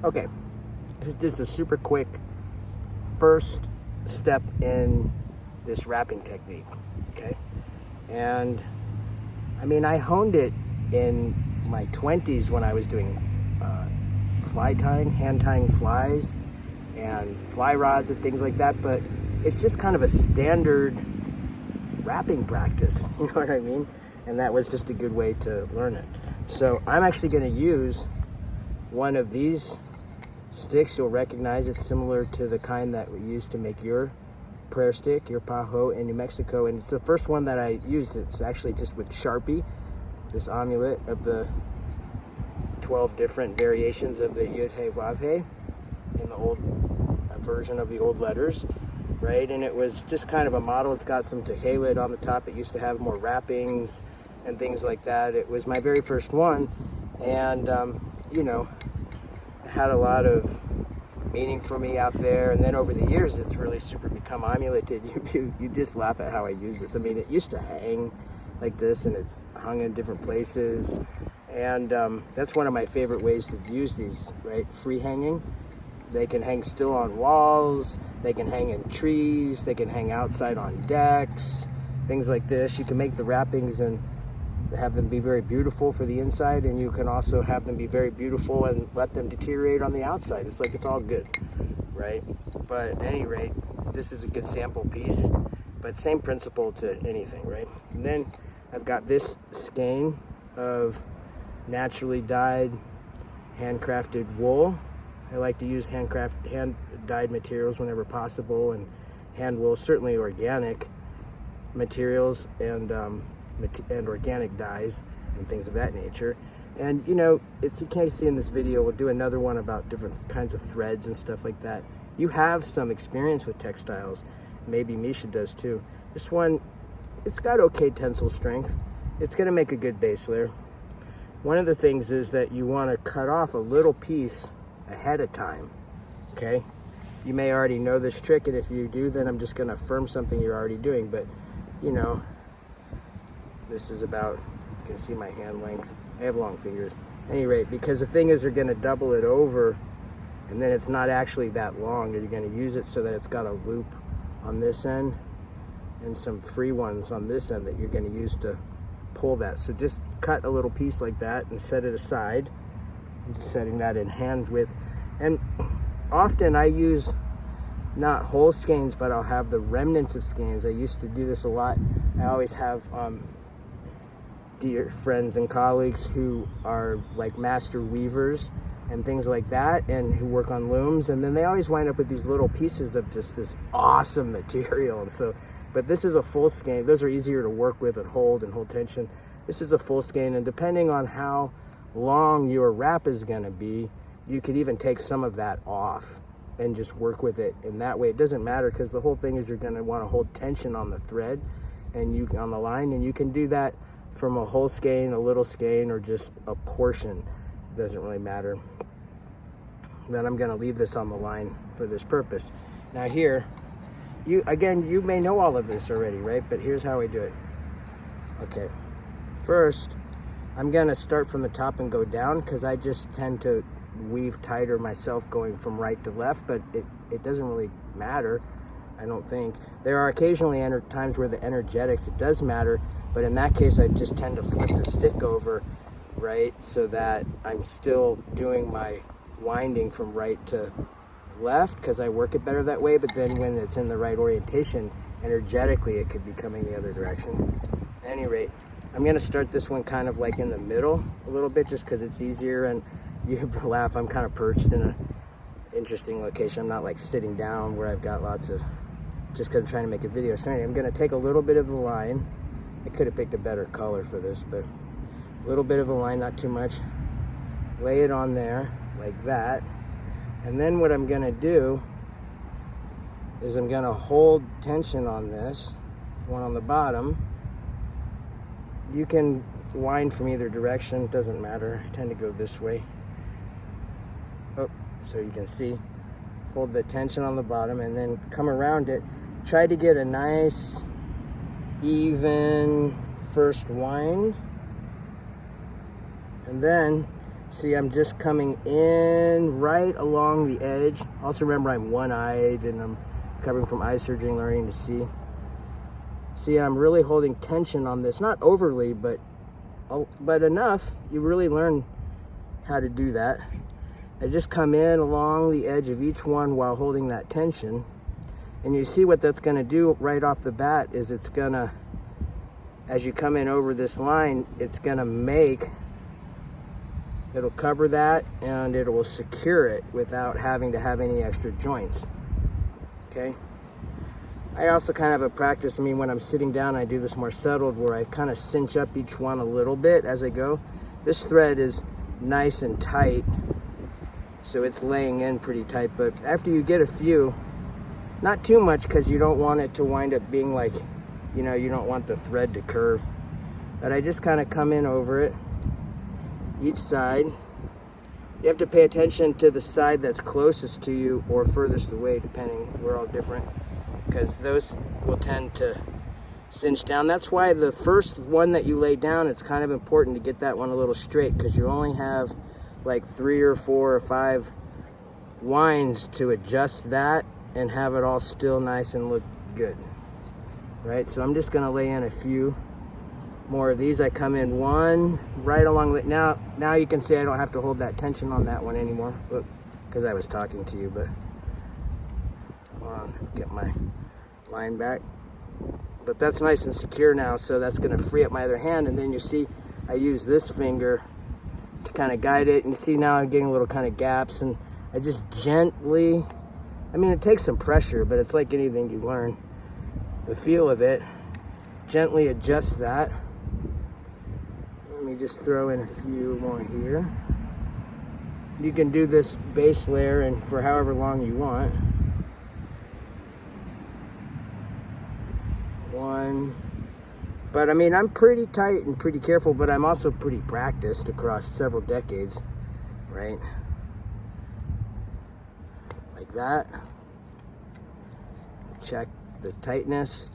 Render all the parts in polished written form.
Okay, this is just a super quick first step in this wrapping technique, okay? And I mean, I honed it in my 20s when I was doing fly tying, hand tying flies and fly rods and things like that, but it's just kind of a standard wrapping practice, you know what I mean? And that was just a good way to learn it. So I'm actually going to use one of these sticks. You'll recognize it's similar to the kind that we use to make your prayer stick, your paho in New Mexico, and it's the first one that I used. It's actually just with Sharpie, this amulet of the 12 different variations of the Yud He Vav He in the old version of the old letters, right? And it was just kind of a model. It's got some tehelet on the top. It used to have more wrappings and things like that. It was my very first one, and you know, it had a lot of meaning for me out there. And then over the years, it's really super become amuleted. You just laugh at how I use this. I mean, it used to hang like this, and it's hung in different places. And that's one of my favorite ways to use these, right? Free hanging. They can hang still on walls. They can hang in trees. They can hang outside on decks, things like this. You can make the wrappings and have them be very beautiful for the inside, and you can also have them be very beautiful and let them deteriorate on the outside. It's like it's all good, right? But at any rate, this is a good sample piece, but same principle to anything, right? And then I've got this skein of naturally dyed handcrafted wool. I like to use hand dyed materials whenever possible, and hand wool, certainly organic materials, and organic dyes and things of that nature. And you know, it's, you can't see in this video, we'll do another one about different kinds of threads and stuff like that. You have some experience with textiles, maybe Misha does too. This one, it's got okay tensile strength. It's going to make a good base layer. One of the things is that you want to cut off a little piece ahead of time, okay? You may already know this trick, and if you do, then I'm just going to affirm something you're already doing. But you know, this is about, you can see my hand length. I have long fingers. At any rate, because the thing is, they're going to double it over, and then it's not actually that long. You're going to use it so that it's got a loop on this end and some free ones on this end that you're going to use to pull that. So just cut a little piece like that and set it aside. I'm just setting that in hand width. And often I use not whole skeins, but I'll have the remnants of skeins. I used to do this a lot. I always have dear friends and colleagues who are like master weavers and things like that, and who work on looms, and then they always wind up with these little pieces of just this awesome material. And so, but this is a full skein. Those are easier to work with and hold tension. This is a full skein, and depending on how long your wrap is going to be, you could even take some of that off and just work with it in that way. It doesn't matter, because the whole thing is you're going to want to hold tension on the thread and you on the line, and you can do that from a whole skein, a little skein, or just a portion. It doesn't really matter. Then I'm going to leave this on the line for this purpose. Now here, you may know all of this already, right? But here's how I do it. Okay, first I'm going to start from the top and go down, because I just tend to weave tighter myself going from right to left, but it doesn't really matter, I don't think. There are occasionally times where the energetics, it does matter, but in that case I just tend to flip the stick over, right, so that I'm still doing my winding from right to left, because I work it better that way. But then when it's in the right orientation, energetically it could be coming the other direction. At any rate, I'm going to start this one kind of like in the middle a little bit, just because it's easier. And you laugh, I'm kind of perched in an interesting location. I'm not like sitting down where I've got lots of, just because I'm trying to make a video. So anyway, I'm going to take a little bit of the line. I could have picked a better color for this, but a little bit of a line, not too much. Lay it on there like that. And then what I'm going to do is I'm going to hold tension on this one on the bottom. You can wind from either direction, doesn't matter. I tend to go this way. Oh, so you can see, hold the tension on the bottom and then come around it. Try to get a nice even first wind, and then See, I'm just coming in right along the edge. Also remember, I'm one-eyed and I'm recovering from eye surgery and learning to see. See, I'm really holding tension on this, not overly, but enough. You really learn how to do that. I just come in along the edge of each one while holding that tension. And you see what that's gonna do right off the bat is it's gonna, as you come in over this line, it's gonna it'll cover that and it will secure it without having to have any extra joints, okay? I also kind of have a practice, I mean, when I'm sitting down, I do this more settled where I kind of cinch up each one a little bit as I go. This thread is nice and tight, so it's laying in pretty tight, but after you get a few, not too much because you don't want it to wind up being like, you know, you don't want the thread to curve. But I just kind of come in over it, each side. You have to pay attention to the side that's closest to you or furthest away, depending, we're all different, because those will tend to cinch down. That's why the first one that you lay down, it's kind of important to get that one a little straight, because you only have like 3 or 4 or 5 winds to adjust that and have it all still nice and look good, right? So I'm just gonna lay in a few more of these. I come in one right along the, now you can see I don't have to hold that tension on that one anymore, because I was talking to you, but hold on, get my line back. But that's nice and secure now, so that's gonna free up my other hand, and then you see I use this finger to kind of guide it, and you see now I'm getting little kind of gaps, and I just gently, I mean, it takes some pressure, but it's like anything you learn, the feel of it, gently adjust that. Let me just throw in a few more here. You can do this base layer and for however long you want. One. But I mean, I'm pretty tight and pretty careful, but I'm also pretty practiced across several decades, right? Like that. Check the tightness.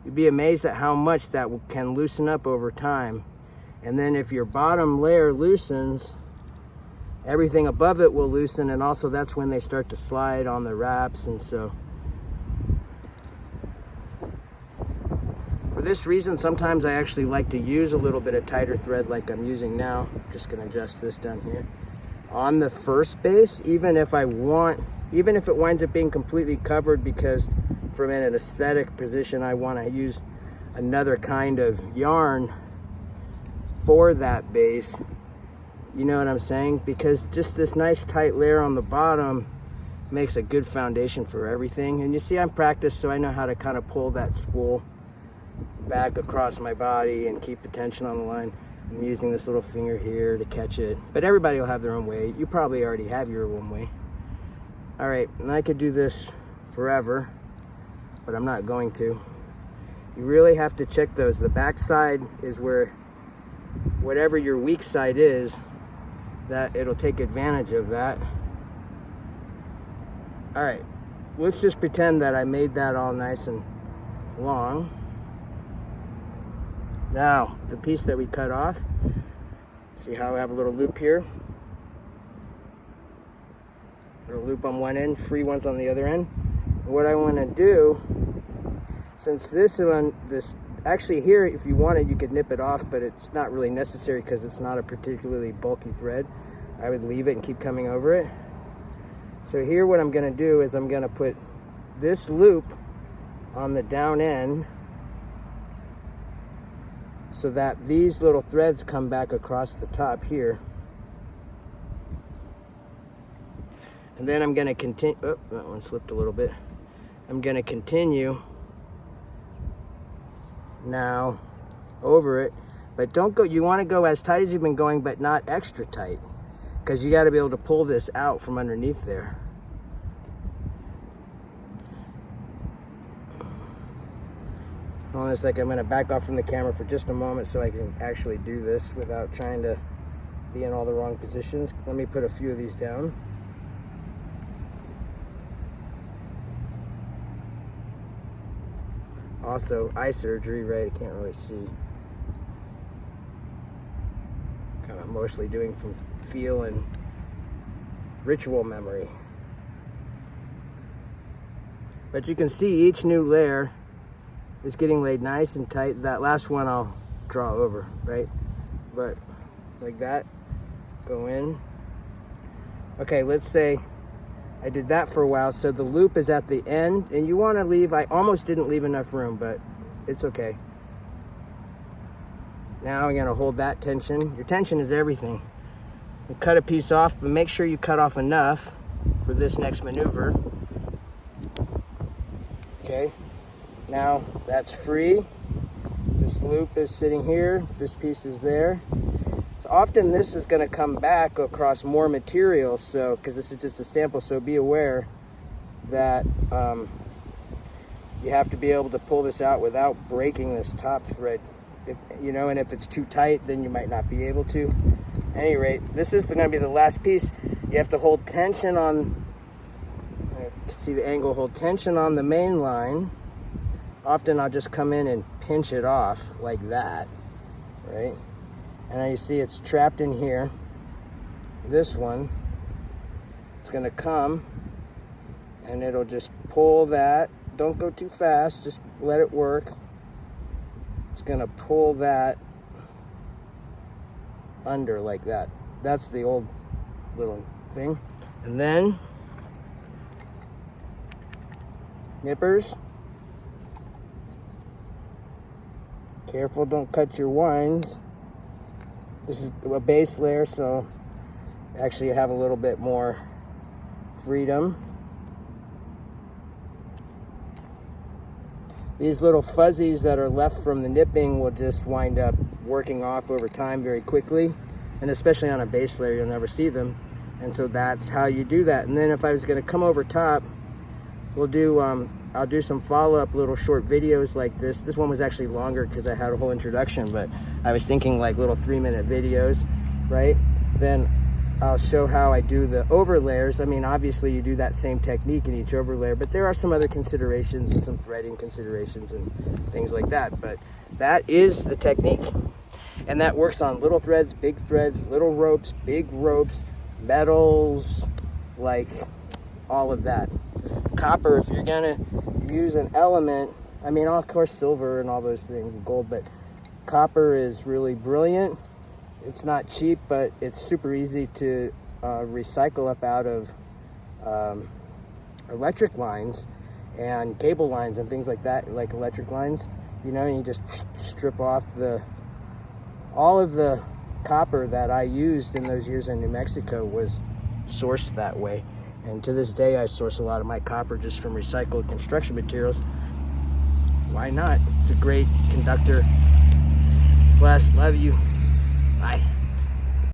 You'd be amazed at how much that can loosen up over time. And then if your bottom layer loosens, everything above it will loosen, and also that's when they start to slide on the wraps. And so for this reason, sometimes I actually like to use a little bit of tighter thread like I'm using now. I'm just gonna adjust this down here. On the first base, even if it winds up being completely covered, because from an aesthetic position, I want to use another kind of yarn for that base. You know what I'm saying? Because just this nice tight layer on the bottom makes a good foundation for everything. And you see, I'm practiced, so I know how to kind of pull that spool back across my body and keep the tension on the line. I'm using this little finger here to catch it, but everybody will have their own way. You probably already have your own way. All right, and I could do this forever, but I'm not going to. You really have to check those. The back side is where, whatever your weak side is, that it'll take advantage of that. All right, let's just pretend that I made that all nice and long. Now, the piece that we cut off, see how I have a little loop here? Little loop on one end, free ones on the other end. What I want to do, since this one, actually here, if you wanted, you could nip it off, but it's not really necessary because it's not a particularly bulky thread. I would leave it and keep coming over it. So here what I'm going to do is I'm going to put this loop on the down end so that these little threads come back across the top here. And then I'm going to continue, oh, that one slipped a little bit. I'm going to continue now over it, but don't go, you want to go as tight as you've been going, but not extra tight, because you got to be able to pull this out from underneath there. Hold on a second, I'm going to back off from the camera for just a moment so I can actually do this without trying to be in all the wrong positions. Let me put a few of these down. Also, eye surgery, right? I can't really see. Kind of I'm mostly doing from feel and ritual memory. But you can see each new layer is getting laid nice and tight. That last one I'll draw over, right? But like that, go in. Okay, let's say I did that for a while, so the loop is at the end, and you want to leave, I almost didn't leave enough room, but it's okay. Now I'm going to hold that tension. Your tension is everything. You cut a piece off, but make sure you cut off enough for this next maneuver. Okay, now that's free. This loop is sitting here, this piece is there. So often this is going to come back across more material, so because this is just a sample, so be aware that you have to be able to pull this out without breaking this top thread. If, you know, and if it's too tight, then you might not be able to. At any rate, this is going to be the last piece. You have to hold tension on, you can see the angle, hold tension on the main line. Often I'll just come in and pinch it off like that, right? And now you see it's trapped in here. This one, it's gonna come and it'll just pull that. Don't go too fast, just let it work. It's gonna pull that under like that. That's the old little thing. And then nippers. Careful, don't cut your winds. This is a base layer, so actually you have a little bit more freedom. These little fuzzies that are left from the nipping will just wind up working off over time very quickly, and especially on a base layer you'll never see them, and so that's how you do that. And then if I was going to come over top, we'll do I'll do some follow-up little short videos like this. This one was actually longer because I had a whole introduction, but I was thinking like little 3-minute videos, right? Then I'll show how I do the overlayers. I mean, obviously you do that same technique in each overlayer, but there are some other considerations and some threading considerations and things like that. But that is the technique. And that works on little threads, little ropes, big ropes, metals, like all of that. Copper, if you're gonna use an element, I mean, of course silver and all those things, gold, but copper is really brilliant. It's not cheap, but it's super easy to recycle up out of electric lines and cable lines and things like that, like electric lines. You know, and you just strip off all of the copper that I used in those years in New Mexico was sourced that way. And to this day, I source a lot of my copper just from recycled construction materials. Why not? It's a great conductor. Bless, love you. Bye.